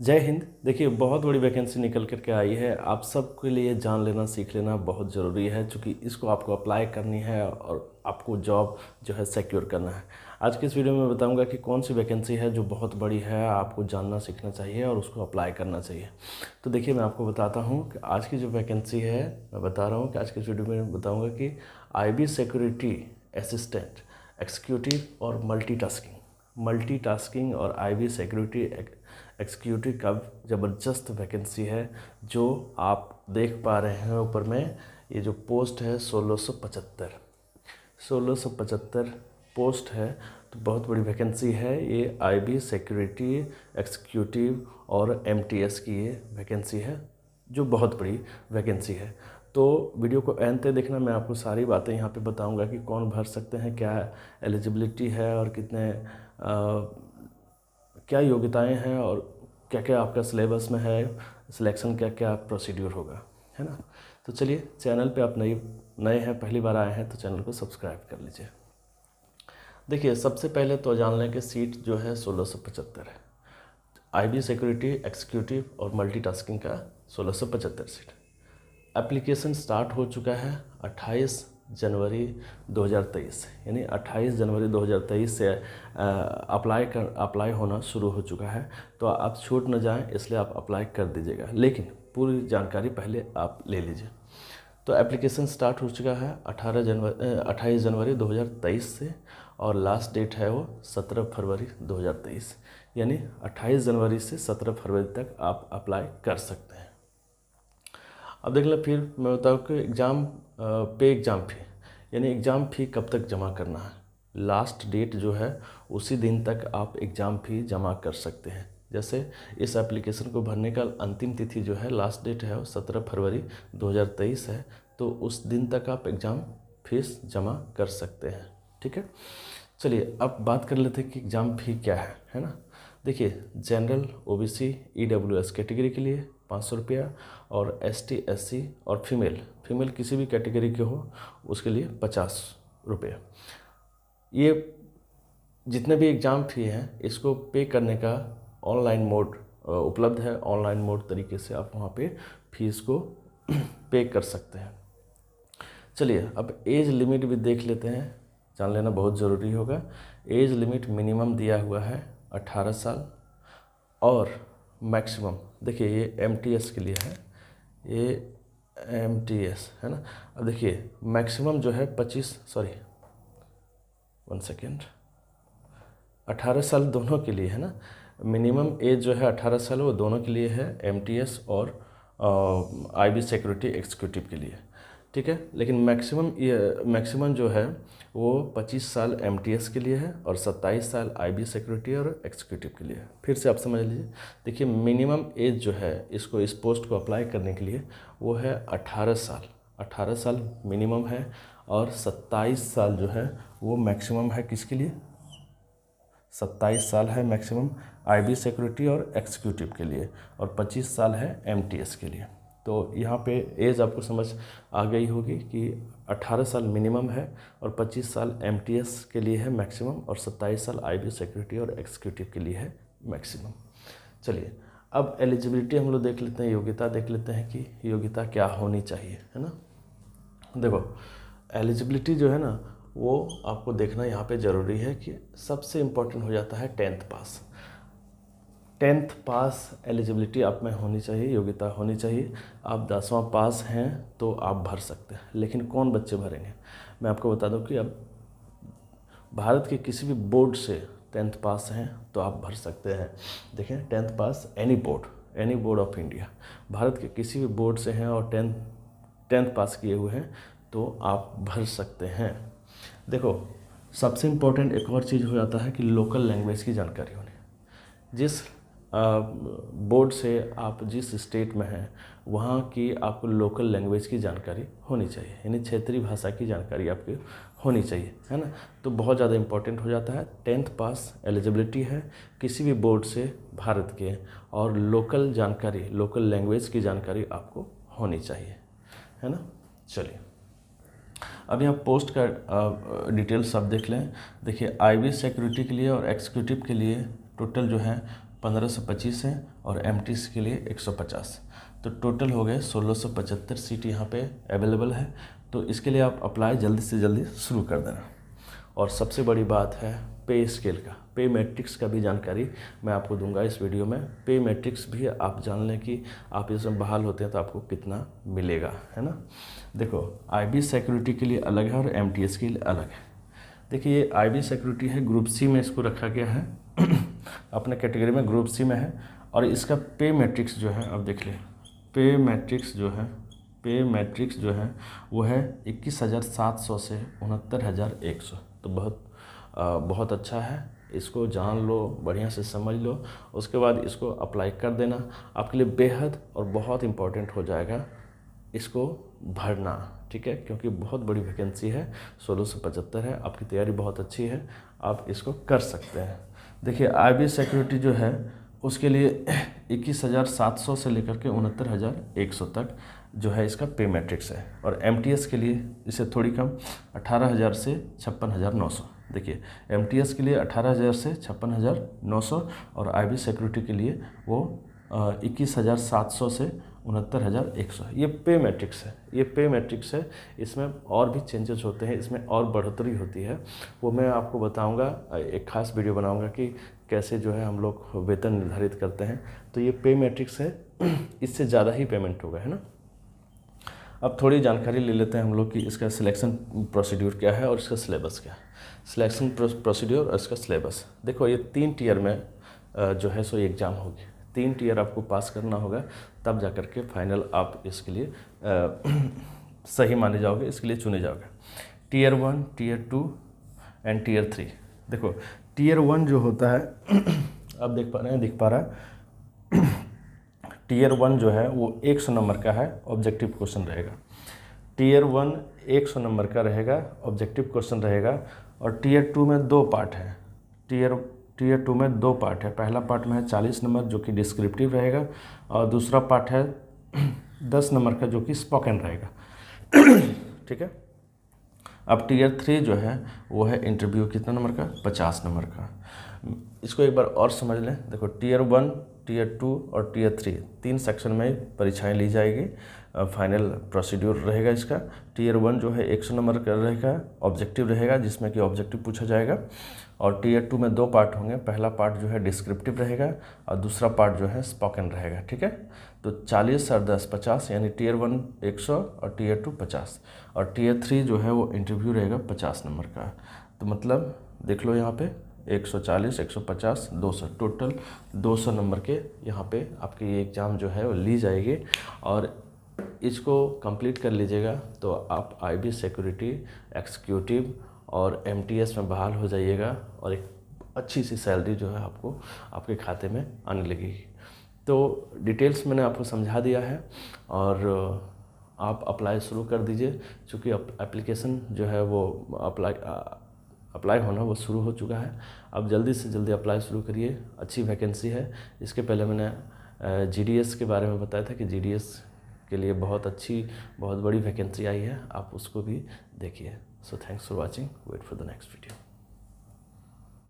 जय हिंद। देखिए, बहुत बड़ी वैकेंसी निकल कर के आई है। आप सबके लिए जान लेना, सीख लेना बहुत ज़रूरी है, क्योंकि इसको आपको अप्लाई करनी है और आपको जॉब जो है सिक्योर करना है। आज की इस वीडियो में बताऊंगा कि कौन सी वैकेंसी है जो बहुत बड़ी है, आपको जानना सीखना चाहिए और उसको अप्लाई करना चाहिए। तो देखिए, मैं आपको बताता हूँ कि आज की जो वैकेंसी है, मैं बता रहा हूँ कि आज की इस वीडियो में बताऊँगा कि IB सिक्योरिटी असिस्टेंट, एक्जीक्यूटिव और मल्टीटास्किंग और IB सिक्योरिटी एक्जीक्यूटिव का ज़बरदस्त वैकेंसी है, जो आप देख पा रहे हैं ऊपर में। ये जो पोस्ट है 1675 पोस्ट है, तो बहुत बड़ी वैकेंसी है। ये IB सिक्योरिटी एक्जीक्यूटिव और MTS की ये वैकेंसी है, जो बहुत बड़ी वैकेंसी है। तो वीडियो को एंड तक देखना, मैं आपको सारी बातें यहाँ पे बताऊंगा कि कौन भर सकते हैं, क्या एलिजिबिलिटी है और क्या योग्यताएं हैं और क्या क्या आपका सिलेबस में है, सिलेक्शन क्या क्या प्रोसीड्यूर होगा, है ना। तो चलिए, चैनल पे आप नए हैं, पहली बार आए हैं, तो चैनल को सब्सक्राइब कर लीजिए। देखिए, सबसे पहले तो जान लें कि सीट जो है 1675 है। IB सिक्योरिटी एक्जीक्यूटिव और मल्टीटास्किंग का 1675 सीट। एप्लीकेशन स्टार्ट हो चुका है 28 जनवरी 2023, यानी 28 जनवरी 2023 से अप्लाई होना शुरू हो चुका है। तो आप छूट न जाएं, इसलिए आप अप्लाई कर दीजिएगा, लेकिन पूरी जानकारी पहले आप ले लीजिए। तो एप्लीकेशन स्टार्ट हो चुका है 28 जनवरी 2023 से, और लास्ट डेट है वो 17 फरवरी 2023, यानी 28 जनवरी से 17 फरवरी तक आप अप्लाई कर सकते हैं। अब देख लें, फिर मैं बताऊँ कि एग्ज़ाम फ़ी, यानी एग्ज़ाम फ़ी कब तक जमा करना है। लास्ट डेट जो है उसी दिन तक आप एग्ज़ाम फ़ी जमा कर सकते हैं। जैसे इस एप्लीकेशन को भरने का अंतिम तिथि जो है, लास्ट डेट है वो 17 फरवरी 2023 है, तो उस दिन तक आप एग्ज़ाम फीस जमा कर सकते हैं। ठीक है, चलिए अब बात कर लेते हैं कि एग्ज़ाम फ़ी क्या है ना। देखिए, जनरल, OBC, EWS कैटेगरी के लिए 500 रुपया, और ST SC और फीमेल किसी भी कैटेगरी के हो उसके लिए 50 रुपये। ये जितने भी एग्ज़ाम फ़ी हैं, इसको पे करने का ऑनलाइन मोड उपलब्ध है। ऑनलाइन मोड तरीके से आप वहाँ पे फीस को पे कर सकते हैं। चलिए, अब एज लिमिट भी देख लेते हैं, जान लेना बहुत ज़रूरी होगा। एज लिमिट मिनिमम दिया हुआ है 18 साल, और मैक्सिमम देखिए ये MTS के लिए है, ये MTS है ना। अब देखिए, मैक्सिमम जो है 18 साल दोनों के लिए है ना। मिनिमम एज जो है 18 साल, वो दोनों के लिए है, MTS और IB सिक्योरिटी एक्जीक्यूटिव के लिए। ठीक है, लेकिन मैक्सिमम जो है वो 25 साल MTS के लिए है और 27 साल IB सिक्योरिटी और एक्जीक्यूटिव के लिए है। फिर से आप समझ लीजिए। देखिए, मिनिमम एज जो है इस पोस्ट को अप्लाई करने के लिए वो है 18 साल मिनिमम है, और 27 साल जो है वो मैक्सिमम है। किसके लिए? 27 साल है मैक्सिमम IB सिक्योरिटी और एक्जीक्यूटिव के लिए, और 25 साल है MTS के लिए। तो यहाँ पे एज आपको समझ आ गई होगी कि 18 साल मिनिमम है और 25 साल MTS के लिए है मैक्सिमम, और 27 साल IB सिक्योरिटी और एक्जीक्यूटिव के लिए है मैक्सिमम। चलिए, अब एलिजिबिलिटी हम लोग देख लेते हैं, योग्यता देख लेते हैं कि योग्यता क्या होनी चाहिए, है ना। देखो, एलिजिबिलिटी जो है ना, वो आपको देखना यहाँ पे ज़रूरी है कि सबसे इम्पोर्टेंट हो जाता है 10th पास एलिजिबिलिटी आप में होनी चाहिए, योग्यता होनी चाहिए। आप 10वां पास हैं तो आप भर सकते हैं, लेकिन कौन बच्चे भरेंगे? मैं आपको बता दूं कि अब भारत के किसी भी बोर्ड से 10th पास हैं तो आप भर सकते हैं। देखें, 10th pass any board of India, Bharat के किसी भी बोर्ड से हैं और 10th पास किए हुए हैं तो आप भर सकते हैं। देखो, सबसे इम्पोर्टेंट एक और चीज़ हो जाता है कि लोकल लैंग्वेज की जानकारी होनी। जिस बोर्ड से आप जिस स्टेट में हैं, वहाँ की आपको लोकल लैंग्वेज की जानकारी होनी चाहिए, यानी क्षेत्रीय भाषा की जानकारी आपकी होनी चाहिए, है ना। तो बहुत ज़्यादा इम्पोर्टेंट हो जाता है। 10th पास एलिजिबिलिटी है किसी भी बोर्ड से भारत के, और लोकल लैंग्वेज की जानकारी आपको होनी चाहिए, है ना। चलिए, अब यहाँ पोस्ट का डिटेल्स आप देख लें। देखिए, IB सिक्योरिटी के लिए और एक्जीक्यूटिव के लिए टोटल जो है 1525 हैं और एमटीएस के लिए 150। तो टोटल हो गए 1675 सीट यहाँ पे अवेलेबल है। तो इसके लिए आप अप्लाई जल्दी से जल्दी शुरू कर देना। और सबसे बड़ी बात है पे स्केल का, पे मैट्रिक्स का भी जानकारी मैं आपको दूंगा इस वीडियो में। पे मैट्रिक्स भी आप जान लें कि आप इसमें बहाल होते हैं तो आपको कितना मिलेगा, है ना। देखो आईबी सिक्योरिटी के लिए अलग है और एमटीएस के लिए अलग है। देखिए ये आईबी सिक्योरिटी है, ग्रुप सी में इसको रखा गया है अपने कैटेगरी में ग्रुप सी में है। और इसका पे मैट्रिक्स जो है, अब देख लें पे मैट्रिक्स जो है वो है 21,700 से 69,100। तो बहुत अच्छा है, इसको जान लो, बढ़िया से समझ लो, उसके बाद इसको अप्लाई कर देना। आपके लिए बेहद और बहुत इम्पोर्टेंट हो जाएगा इसको भरना, ठीक है, क्योंकि बहुत बड़ी वैकेंसी है, 1675 है। आपकी तैयारी बहुत अच्छी है, आप इसको कर सकते हैं। देखिए आईबी सिक्योरिटी जो है उसके लिए 21,700 से लेकर के 69,100 तक जो है इसका पे मैट्रिक्स है। और एमटीएस के लिए इसे थोड़ी कम 18,000 से 56,900। देखिए एमटीएस के लिए 18,000 से 56,900 और आईबी सिक्योरिटी के लिए वो 21,700 से 69,100। ये पे मैट्रिक्स है। इसमें और भी चेंजेस होते हैं, इसमें और बढ़ोतरी होती है, वो मैं आपको बताऊंगा। एक खास वीडियो बनाऊंगा कि कैसे जो है हम लोग वेतन निर्धारित करते हैं। तो ये पे मैट्रिक्स है, इससे ज़्यादा ही पेमेंट होगा, है ना। अब थोड़ी जानकारी ले लेते हैं हम लोग कि इसका सिलेक्शन प्रोसीड्यूर क्या है और इसका सिलेबस क्या है। सिलेक्शन प्रोसीड्यूर और इसका सिलेबस देखो, ये 3 टियर में जो है सो एग्ज़ाम होगी। 3 टियर आपको पास करना होगा, तब जा कर के फाइनल आप इसके लिए सही माने जाओगे, इसके लिए चुने जाओगे। Tier 1, tier 2 and tier 3। देखो टियर 1 जो होता है अब दिख पा रहा है टियर 1 जो है वो 100 नंबर का है, ऑब्जेक्टिव क्वेश्चन रहेगा। टियर 1 100 नंबर का रहेगा, ऑब्जेक्टिव क्वेश्चन रहेगा। और टियर 2 में 2 पार्ट है। टियर 2 में 2 पार्ट है। पहला पार्ट में है 40 नंबर जो कि डिस्क्रिप्टिव रहेगा, और दूसरा पार्ट है 10 नंबर का जो कि स्पोकन रहेगा ठीक है। अब टियर 3 जो है वो है इंटरव्यू, कितना नंबर का, 50 नंबर का। इसको एक बार और समझ लें। देखो टियर 1, टियर 2 और टियर 3 3 सेक्शन में परीक्षाएं ली जाएगी। फाइनल प्रोसीड्यूर रहेगा इसका। टियर 1 जो है 100 नंबर का रहेगा, ऑब्जेक्टिव रहेगा, जिसमें कि ऑब्जेक्टिव पूछा जाएगा। और टियर 2 में 2 पार्ट होंगे। पहला पार्ट जो है डिस्क्रिप्टिव रहेगा और दूसरा पार्ट जो है स्पोकन रहेगा, ठीक है। तो 40 और 10 50, यानी टियर 1 100 और टियर 2 50। और टियर 3 जो है वो इंटरव्यू रहेगा 50 नंबर का। तो मतलब देख लो यहाँ पे 140, 150, 200, टोटल 200 नंबर के यहाँ पे आपकी ये एग्ज़ाम जो है वो ली जाएगी। और इसको कंप्लीट कर लीजिएगा तो आप आईबी सिक्योरिटी, एग्जीक्यूटिव और एमटीएस में बहाल हो जाइएगा और एक अच्छी सी सैलरी जो है आपको आपके खाते में आने लगेगी। तो डिटेल्स मैंने आपको समझा दिया है और आप अप्लाई शुरू कर दीजिए। चूँकि एप्लीकेशन जो है वो अप्लाई होना वो शुरू हो चुका है। अब जल्दी से जल्दी अप्लाई शुरू करिए, अच्छी वैकेंसी है। इसके पहले मैंने जीडीएस के बारे में बताया था कि जीडीएस के लिए बहुत बड़ी वैकेंसी आई है, आप उसको भी देखिए। So thanks for watching, wait for the next video.